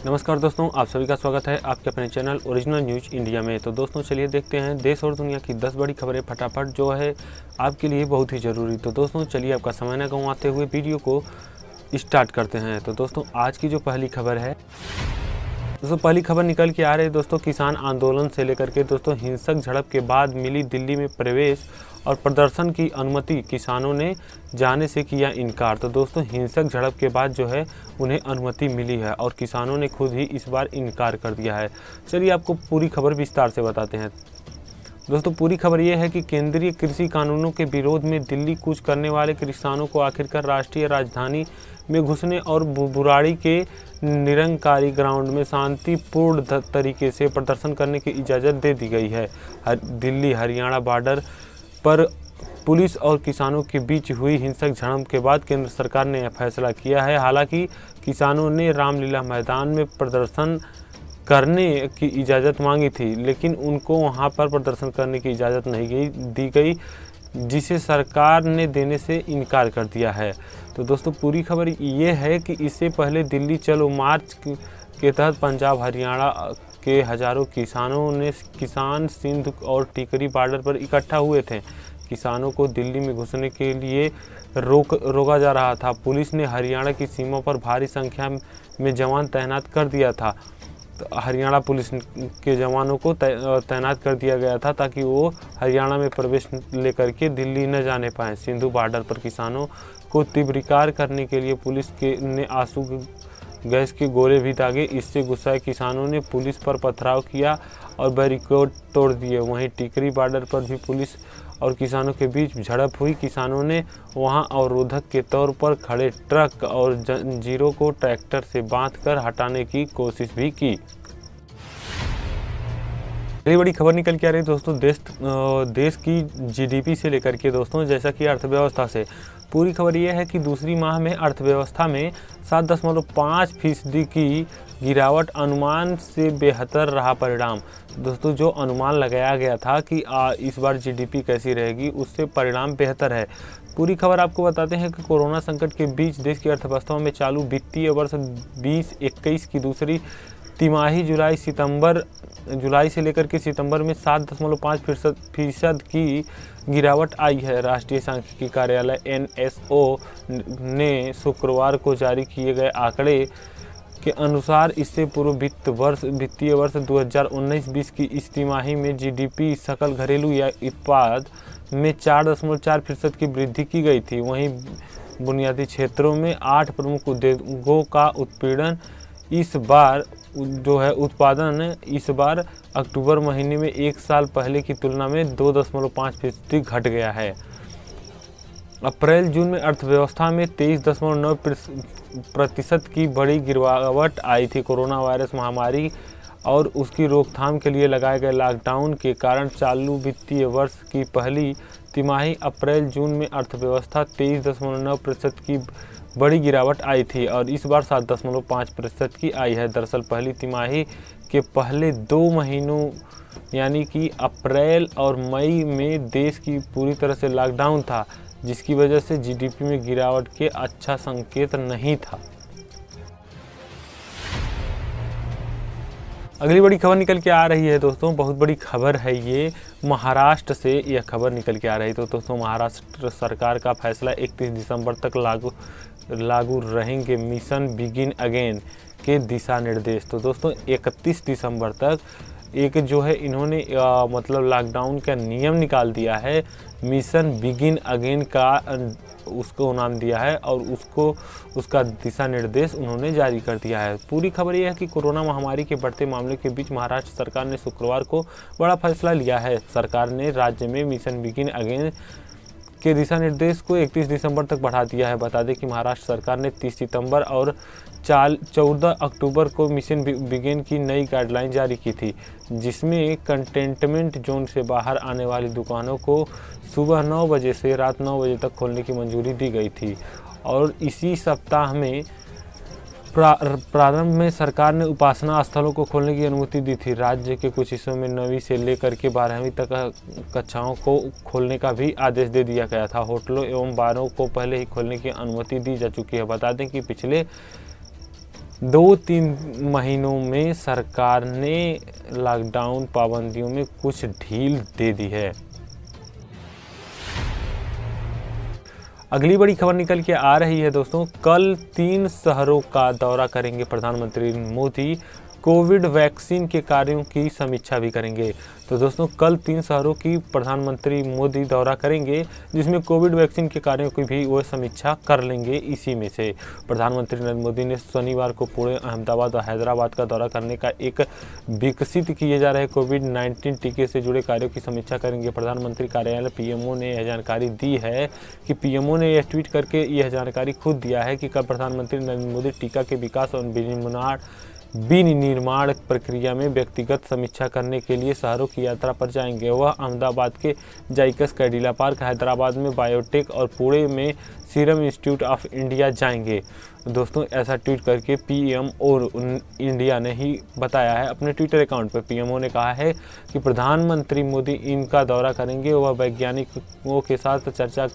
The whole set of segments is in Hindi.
नमस्कार दोस्तों, आप सभी का स्वागत है आपके अपने चैनल ओरिजिनल न्यूज इंडिया में। तो दोस्तों चलिए देखते हैं देश और दुनिया की 10 बड़ी खबरें फटाफट जो है आपके लिए बहुत ही ज़रूरी। तो दोस्तों चलिए आपका समय न गंवाते हुए वीडियो को स्टार्ट करते हैं। तो दोस्तों आज की जो पहली खबर है, दोस्तों पहली खबर निकल के आ रही है दोस्तों किसान आंदोलन से लेकर के दोस्तों हिंसक झड़प के बाद मिली दिल्ली में प्रवेश और प्रदर्शन की अनुमति, किसानों ने जाने से किया इनकार। तो दोस्तों हिंसक झड़प के बाद जो है उन्हें अनुमति मिली है और किसानों ने खुद ही इस बार इनकार कर दिया है। चलिए आपको पूरी खबर विस्तार से बताते हैं। दोस्तों पूरी खबर ये है कि केंद्रीय कृषि कानूनों के विरोध में दिल्ली कूच करने वाले किसानों को आखिरकार राष्ट्रीय राजधानी में घुसने और बुराड़ी के निरंकारी ग्राउंड में शांतिपूर्ण तरीके से प्रदर्शन करने की इजाज़त दे दी गई है। दिल्ली हरियाणा बॉर्डर पर पुलिस और किसानों के बीच हुई हिंसक झड़प के बाद केंद्र सरकार ने यह फैसला किया है। हालांकि किसानों ने रामलीला मैदान में प्रदर्शन करने की इजाज़त मांगी थी, लेकिन उनको वहां पर प्रदर्शन करने की इजाज़त नहीं दी गई, जिसे सरकार ने देने से इनकार कर दिया है। तो दोस्तों पूरी खबर ये है कि इससे पहले दिल्ली चलो मार्च के तहत पंजाब हरियाणा के हजारों किसान सिंध और टिकरी बॉर्डर पर इकट्ठा हुए थे। किसानों को दिल्ली में घुसने के लिए रोका जा रहा था। पुलिस ने हरियाणा की सीमा पर भारी संख्या में जवान तैनात कर दिया था। तो हरियाणा पुलिस के जवानों को तैनात कर दिया गया था ताकि वो हरियाणा में प्रवेश लेकर के दिल्ली न जाने पाएँ। सिंधु बॉर्डर पर किसानों को तीव्रकार करने के लिए पुलिस ने आंसू गैस के गोले भी दागे। इससे गुस्साए किसानों ने पुलिस पर पथराव किया और बैरिकेड तोड़ दिए। वहीं टिकरी बॉर्डर पर भी पुलिस और किसानों के बीच झड़प हुई। किसानों ने वहां अवरोधक के तौर पर खड़े ट्रक और जंजीरों को ट्रैक्टर से बांधकर हटाने की कोशिश भी की। अगली बड़ी खबर निकल के आ रही है दोस्तों देश की जीडीपी से लेकर के दोस्तों जैसा कि अर्थव्यवस्था से। पूरी खबर यह है कि दूसरी माह में अर्थव्यवस्था में 7.5% की गिरावट, अनुमान से बेहतर रहा परिणाम। दोस्तों जो अनुमान लगाया गया था कि इस बार जीडीपी कैसी रहेगी, उससे परिणाम बेहतर है। पूरी खबर आपको बताते हैं कि कोरोना संकट के बीच देश की अर्थव्यवस्था में चालू वित्तीय वर्ष 2021 की दूसरी तिमाही जुलाई से लेकर के सितंबर में 7.5% की गिरावट आई है। राष्ट्रीय सांख्यिकी कार्यालय NSO ने शुक्रवार को जारी किए गए आंकड़े के अनुसार इससे पूर्व वित्तीय वर्ष 2019-20 की इस तिमाही में जीडीपी सकल घरेलू या उत्पाद में 4.4% की वृद्धि की गई थी। वहीं बुनियादी क्षेत्रों में 8 प्रमुख उद्योगों का उत्पादन इस बार अक्टूबर महीने में एक साल पहले की तुलना में 2.5% घट गया है। अप्रैल जून में अर्थव्यवस्था में 23.9% की बड़ी गिरावट आई थी। कोरोना वायरस महामारी और उसकी रोकथाम के लिए लगाए गए लॉकडाउन के कारण चालू वित्तीय वर्ष की पहली तिमाही अप्रैल जून में अर्थव्यवस्था 23.9% की बड़ी गिरावट आई थी और इस बार 7.5% की आई है। दरअसल पहली तिमाही के पहले 2 महीनों यानी कि अप्रैल और मई में देश की पूरी तरह से लॉकडाउन था, जिसकी वजह से जीडीपी में गिरावट के अच्छा संकेत नहीं था। अगली बड़ी खबर निकल के आ रही है दोस्तों, बहुत बड़ी खबर है ये, महाराष्ट्र से यह खबर निकल के आ रही है। तो दोस्तों महाराष्ट्र सरकार का फैसला 31 दिसंबर तक लागू रहेंगे मिशन बिगिन अगेन के दिशा निर्देश। तो दोस्तों 31 दिसंबर तक एक जो है इन्होंने मतलब लॉकडाउन का नियम निकाल दिया है, मिशन बिगिन अगेन का उसको नाम दिया है और उसका दिशा निर्देश उन्होंने जारी कर दिया है। पूरी खबर यह है कि कोरोना महामारी के बढ़ते मामले के बीच महाराष्ट्र सरकार ने शुक्रवार को बड़ा फैसला लिया है। सरकार ने राज्य में मिशन बिगिन अगेन के दिशा निर्देश को 31 दिसंबर तक बढ़ा दिया है। बता दें कि महाराष्ट्र सरकार ने 30 सितंबर और 14 अक्टूबर को मिशन बिगिन की नई गाइडलाइन जारी की थी, जिसमें कंटेनमेंट जोन से बाहर आने वाली दुकानों को सुबह 9 बजे से रात 9 बजे तक खोलने की मंजूरी दी गई थी। और इसी सप्ताह में प्रारंभ में सरकार ने उपासना स्थलों को खोलने की अनुमति दी थी। राज्य के कुछ हिस्सों में 9वीं से लेकर के 12वीं तक कक्षाओं को खोलने का भी आदेश दे दिया गया था। होटलों एवं बारों को पहले ही खोलने की अनुमति दी जा चुकी है। बता दें कि पिछले 2-3 महीनों में सरकार ने लॉकडाउन पाबंदियों में कुछ ढील दे दी है। अगली बड़ी खबर निकल के आ रही है दोस्तों, कल 3 शहरों का दौरा करेंगे प्रधानमंत्री मोदी, कोविड वैक्सीन के कार्यों की समीक्षा भी करेंगे। तो दोस्तों कल 3 शहरों की प्रधानमंत्री मोदी दौरा करेंगे, जिसमें कोविड वैक्सीन के कार्यों की भी वो समीक्षा कर लेंगे। इसी में से प्रधानमंत्री नरेंद्र मोदी ने शनिवार को पुणे, अहमदाबाद और हैदराबाद का दौरा करने का एक विकसित किए जा रहे कोविड-19 टीके से जुड़े कार्यों की समीक्षा करेंगे। प्रधानमंत्री कार्यालय पीएमओ ने यह जानकारी दी है कि पीएमओ ने यह ट्वीट करके यह जानकारी खुद दिया है कि कल प्रधानमंत्री नरेंद्र मोदी टीका के विकास और विनिर्माण प्रक्रिया में व्यक्तिगत समीक्षा करने के लिए शहरों की यात्रा पर जाएंगे। वह अहमदाबाद के जाइकस कैडिला पार्क, हैदराबाद में बायोटेक और पुणे में सीरम इंस्टीट्यूट ऑफ इंडिया जाएंगे। दोस्तों ऐसा ट्वीट करके पीएम और इंडिया ने ही बताया है अपने ट्विटर अकाउंट पर। पीएमओ ने कहा है कि प्रधानमंत्री मोदी इनका दौरा करेंगे। वह वैज्ञानिकों के साथ चर्चा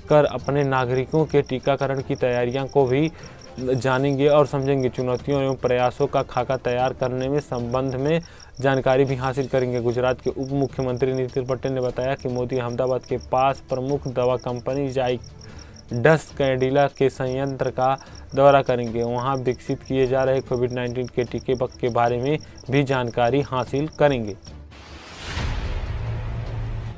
कर अपने नागरिकों के टीकाकरण की तैयारियों को भी जानेंगे और समझेंगे। चुनौतियों एवं प्रयासों का खाका तैयार करने में संबंध में जानकारी भी हासिल करेंगे। गुजरात के उप मुख्यमंत्री नितिन पटेल ने बताया कि मोदी अहमदाबाद के पास प्रमुख दवा कंपनी जाइडस कैडिला के संयंत्र का दौरा करेंगे। वहां विकसित किए जा रहे कोविड-19 के टीके के बारे में भी जानकारी हासिल करेंगे।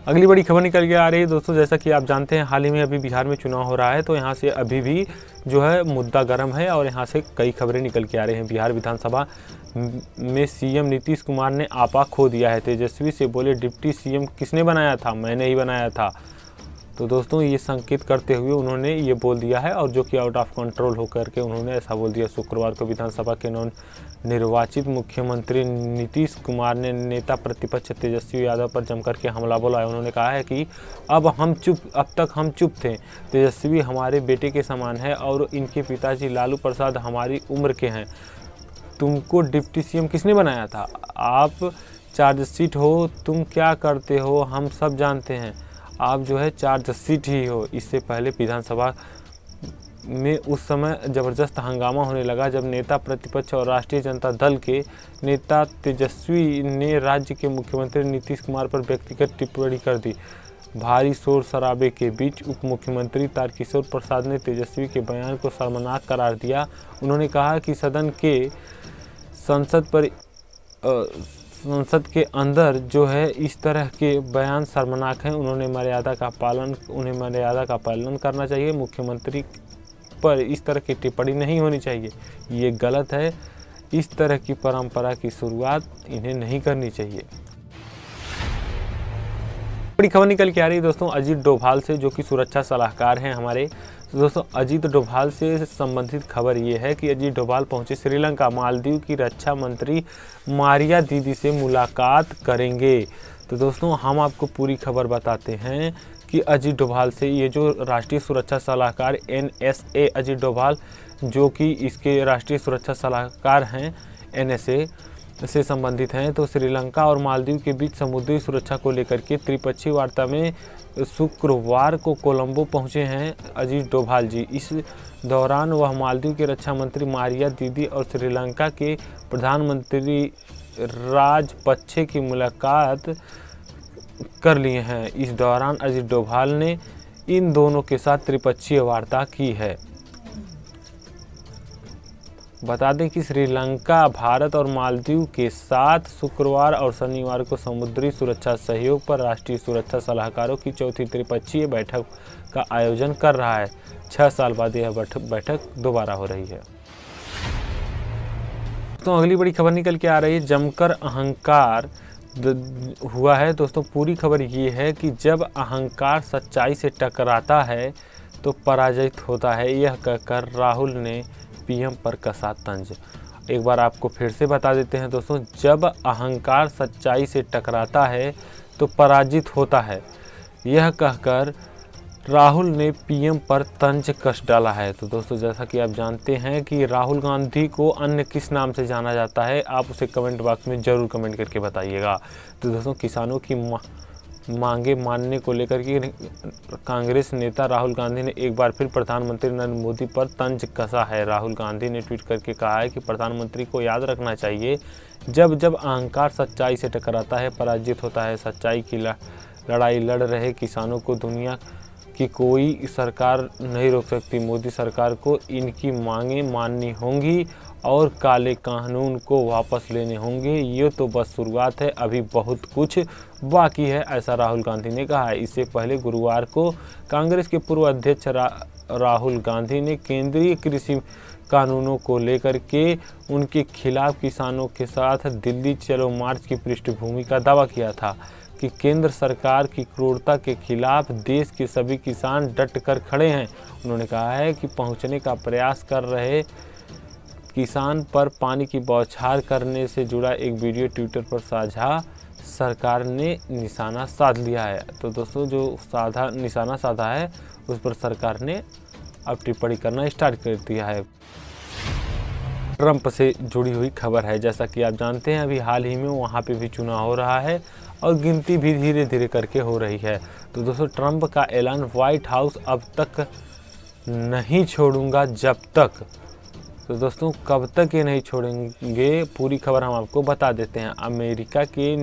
अगली बड़ी खबर निकल के आ रही है दोस्तों, जैसा कि आप जानते हैं हाल ही में अभी बिहार में चुनाव हो रहा है, तो यहाँ से अभी भी जो है मुद्दा गर्म है और यहाँ से कई खबरें निकल के आ रही हैं। बिहार विधानसभा में सीएम नीतीश कुमार ने आपा खो दिया है। तेजस्वी से बोले डिप्टी सीएम किसने बनाया था, मैंने ही बनाया था। तो दोस्तों ये संकेत करते हुए उन्होंने ये बोल दिया है, और जो कि आउट ऑफ कंट्रोल होकर के उन्होंने ऐसा बोल दिया। शुक्रवार को विधानसभा के निर्वाचित मुख्यमंत्री नीतीश कुमार ने नेता प्रतिपक्ष तेजस्वी यादव पर जमकर के हमला बोला है। उन्होंने कहा है कि अब तक हम चुप थे। तेजस्वी हमारे बेटे के समान है और इनके पिताजी लालू प्रसाद हमारी उम्र के हैं। तुमको डिप्टी सीएम किसने बनाया था? आप चार्जशीट हो, तुम क्या करते हो हम सब जानते हैं। आप जो है चार्जशीट ही हो। इससे पहले विधानसभा में उस समय ज़बरदस्त हंगामा होने लगा जब नेता प्रतिपक्ष और राष्ट्रीय जनता दल के नेता तेजस्वी ने राज्य के मुख्यमंत्री नीतीश कुमार पर व्यक्तिगत टिप्पणी कर दी। भारी शोर शराबे के बीच उप मुख्यमंत्री तारकिशोर प्रसाद ने तेजस्वी के बयान को शर्मनाक करार दिया। उन्होंने कहा कि संसद के अंदर जो है इस तरह के बयान शर्मनाक हैं। उन्हें मर्यादा का पालन करना चाहिए। मुख्यमंत्री पर इस तरह की टिप्पणी नहीं होनी चाहिए, ये गलत है। इस तरह की परंपरा की शुरुआत इन्हें नहीं करनी चाहिए। बड़ी खबर निकल के आ रही है दोस्तों अजीत डोभाल से, जो कि सुरक्षा सलाहकार हैं हमारे। तो दोस्तों अजीत डोभाल से संबंधित खबर ये है कि अजीत डोभाल पहुंचे श्रीलंका। मालदीव की रक्षा मंत्री मारिया दीदी से मुलाकात करेंगे। तो दोस्तों हम आपको पूरी खबर बताते हैं कि अजीत डोभाल से, ये जो राष्ट्रीय सुरक्षा सलाहकार NSA अजीत डोभाल, जो कि इसके राष्ट्रीय सुरक्षा सलाहकार हैं NSA से संबंधित हैं, तो श्रीलंका और मालदीव के बीच समुद्री सुरक्षा को लेकर के त्रिपक्षीय वार्ता में शुक्रवार को कोलंबो पहुंचे हैं अजीत डोभाल जी। इस दौरान वह मालदीव के रक्षा मंत्री मारिया दीदी और श्रीलंका के प्रधानमंत्री राजपक्षे की मुलाकात कर लिए हैं। इस दौरान अजीत डोभाल ने इन दोनों के साथ त्रिपक्षीय वार्ता की है। बता दें कि श्रीलंका भारत और मालदीव के साथ शुक्रवार और शनिवार को समुद्री सुरक्षा सहयोग पर राष्ट्रीय सुरक्षा सलाहकारों की चौथी त्रिपक्षीय बैठक का आयोजन कर रहा है। 6 साल बाद यह बैठक दोबारा हो रही है। तो अगली बड़ी खबर निकल के आ रही है, जमकर अहंकार हुआ है। दोस्तों पूरी खबर ये है कि जब अहंकार सच्चाई से टकराता है तो पराजित होता है। यह कहकर राहुल ने पीएम पर कसा तंज। एक बार आपको फिर से बता देते हैं दोस्तों, जब अहंकार सच्चाई से टकराता है तो पराजित होता है, यह कहकर राहुल ने पीएम पर तंज कस डाला है। तो दोस्तों जैसा कि आप जानते हैं कि राहुल गांधी को अन्य किस नाम से जाना जाता है, आप उसे कमेंट बॉक्स में ज़रूर कमेंट करके बताइएगा। तो दोस्तों मांगे मानने को लेकर के कांग्रेस नेता राहुल गांधी ने एक बार फिर प्रधानमंत्री नरेंद्र मोदी पर तंज कसा है। राहुल गांधी ने ट्वीट करके कहा है कि प्रधानमंत्री को याद रखना चाहिए, जब जब अहंकार सच्चाई से टकराता है, पराजित होता है। सच्चाई की लड़ाई लड़ रहे किसानों को दुनिया की कोई सरकार नहीं रोक सकती। मोदी सरकार को इनकी मांगें माननी होंगी और काले कानून को वापस लेने होंगे। ये तो बस शुरुआत है, अभी बहुत कुछ बाकी है, ऐसा राहुल गांधी ने कहा है। इससे पहले गुरुवार को कांग्रेस के पूर्व अध्यक्ष राहुल गांधी ने केंद्रीय कृषि कानूनों को लेकर के उनके खिलाफ किसानों के साथ दिल्ली चलो मार्च की पृष्ठभूमि का दावा किया था कि केंद्र सरकार की क्रूरता के खिलाफ देश के सभी किसान डट कर खड़े हैं। उन्होंने कहा है कि पहुंचने का प्रयास कर रहे किसान पर पानी की बौछार करने से जुड़ा एक वीडियो ट्विटर पर साझा सरकार ने निशाना साध लिया है। तो दोस्तों, जो निशाना साधा है उस पर सरकार ने अब टिप्पणी करना स्टार्ट कर दिया है। ट्रंप से जुड़ी हुई खबर है। जैसा कि आप जानते हैं, अभी हाल ही में वहाँ पे भी चुनाव हो रहा है और गिनती भी धीरे धीरे करके हो रही है। तो दोस्तों, ट्रंप का ऐलान, व्हाइट हाउस अब तक नहीं छोड़ूंगा जब तक। तो दोस्तों, कब तक ये नहीं छोड़ेंगे, पूरी खबर हम आपको बता देते हैं। अमेरिका के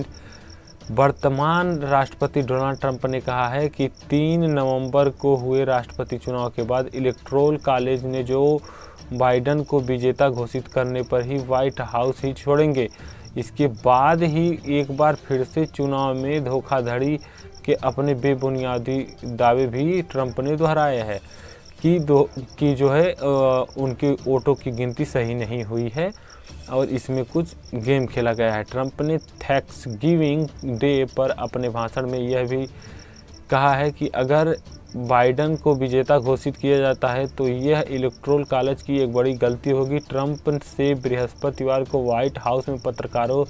वर्तमान राष्ट्रपति डोनाल्ड ट्रंप ने कहा है कि 3 नवंबर को हुए राष्ट्रपति चुनाव के बाद इलेक्टोरल कॉलेज ने जो बाइडेन को विजेता घोषित करने पर ही व्हाइट हाउस ही छोड़ेंगे। इसके बाद ही एक बार फिर से चुनाव में धोखाधड़ी के अपने बेबुनियादी दावे भी ट्रंप ने दोहराए हैं कि जो है उनके वोटों की गिनती सही नहीं हुई है और इसमें कुछ गेम खेला गया है। ट्रंप ने थैंक्सगिविंग डे पर अपने भाषण में यह भी कहा है कि अगर बाइडेन को विजेता घोषित किया जाता है तो यह इलेक्टोरल कॉलेज की एक बड़ी गलती होगी। ट्रंप से बृहस्पतिवार को व्हाइट हाउस में पत्रकारों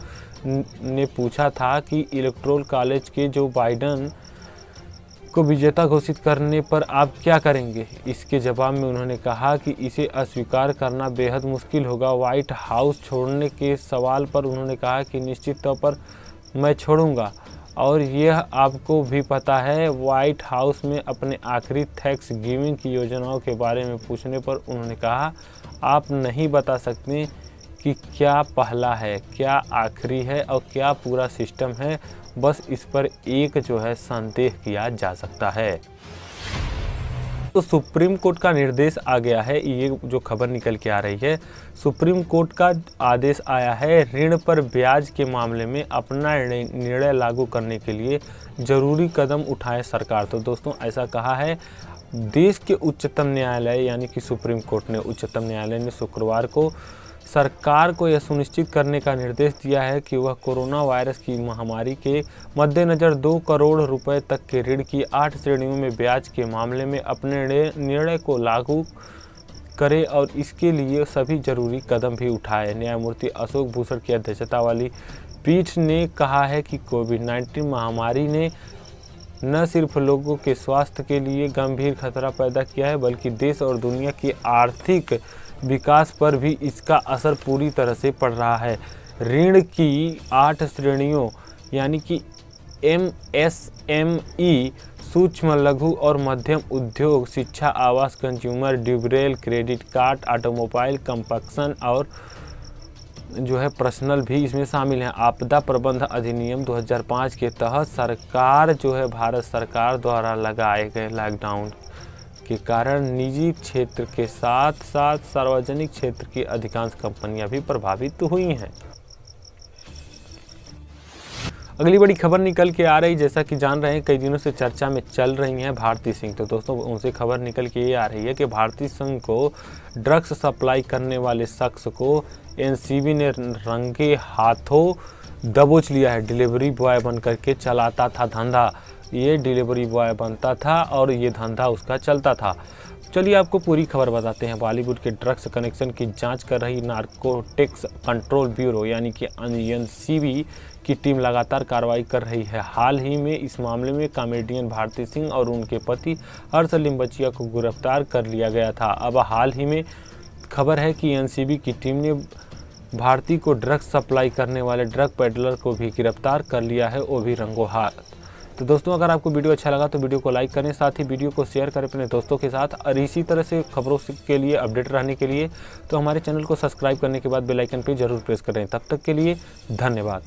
ने पूछा था कि इलेक्टोरल कॉलेज के जो बाइडेन को विजेता घोषित करने पर आप क्या करेंगे। इसके जवाब में उन्होंने कहा कि इसे अस्वीकार करना बेहद मुश्किल होगा। व्हाइट हाउस छोड़ने के सवाल पर उन्होंने कहा कि निश्चित तौर पर मैं छोड़ूंगा और यह आपको भी पता है। व्हाइट हाउस में अपने आखिरी थैंक्सगिविंग की योजनाओं के बारे में पूछने पर उन्होंने कहा, आप नहीं बता सकते कि क्या पहला है, क्या आखिरी है और क्या पूरा सिस्टम है, बस इस पर एक जो है संदेह किया जा सकता है। तो सुप्रीम कोर्ट का निर्देश आ गया है, ये जो खबर निकल के आ रही है। सुप्रीम कोर्ट का आदेश आया है, ऋण पर ब्याज के मामले में अपना निर्णय लागू करने के लिए जरूरी कदम उठाए सरकार। तो दोस्तों, ऐसा कहा है देश के उच्चतम न्यायालय यानी कि सुप्रीम कोर्ट ने, उच्चतम न्यायालय ने शुक्रवार को सरकार को यह सुनिश्चित करने का निर्देश दिया है कि वह कोरोना वायरस की महामारी के मद्देनज़र 2 करोड़ रुपए तक के ऋण की 8 श्रेणियों में ब्याज के मामले में अपने निर्णय को लागू करे और इसके लिए सभी जरूरी कदम भी उठाए। न्यायमूर्ति अशोक भूषण की अध्यक्षता वाली पीठ ने कहा है कि कोविड-19 महामारी ने न सिर्फ लोगों के स्वास्थ्य के लिए गंभीर खतरा पैदा किया है, बल्कि देश और दुनिया की आर्थिक विकास पर भी इसका असर पूरी तरह से पड़ रहा है। ऋण की 8 श्रेणियों यानी कि MSME, सूक्ष्म लघु और मध्यम उद्योग, शिक्षा, आवास, consumer durable, credit card, automobile, construction और जो है पर्सनल भी इसमें शामिल हैं। आपदा प्रबंधन अधिनियम 2005 के तहत सरकार जो है भारत सरकार द्वारा लगाए गए लॉकडाउन के कारण निजी क्षेत्र के साथ साथ सार्वजनिक क्षेत्र की अधिकांश कंपनियां भी प्रभावित हुई हैं। अगली बड़ी खबर निकल के आ रही, जैसा कि जान रहे हैं कई दिनों से चर्चा में चल रही हैं भारती सिंह। तो दोस्तों, उनसे खबर निकल के ये आ रही है कि भारती सिंह को ड्रग्स सप्लाई करने वाले शख्स को एनसीबी ने रंगे हाथों दबोच लिया है। डिलीवरी बॉय बन करके चलाता था धंधा, ये डिलीवरी बॉय बनता था और ये धंधा उसका चलता था। चलिए आपको पूरी खबर बताते हैं। बॉलीवुड के ड्रग्स कनेक्शन की जांच कर रही नारकोटिक्स कंट्रोल ब्यूरो यानी कि एनसीबी की टीम लगातार कार्रवाई कर रही है। हाल ही में इस मामले में कॉमेडियन भारती सिंह और उनके पति हर्ष लिम्बचिया को गिरफ्तार कर लिया गया था। अब हाल ही में खबर है कि एनसीबी की टीम ने भारती को ड्रग्स सप्लाई करने वाले ड्रग पेडलर को भी गिरफ्तार कर लिया है, वो भी रंगों हाथ। तो दोस्तों अगर आपको वीडियो अच्छा लगा तो वीडियो को लाइक करें, साथ ही वीडियो को शेयर करें अपने दोस्तों के साथ। और इसी तरह से खबरों के लिए अपडेट रहने के लिए तो हमारे चैनल को सब्सक्राइब करने के बाद बेल आइकन पर जरूर प्रेस करें। तब तक के लिए धन्यवाद।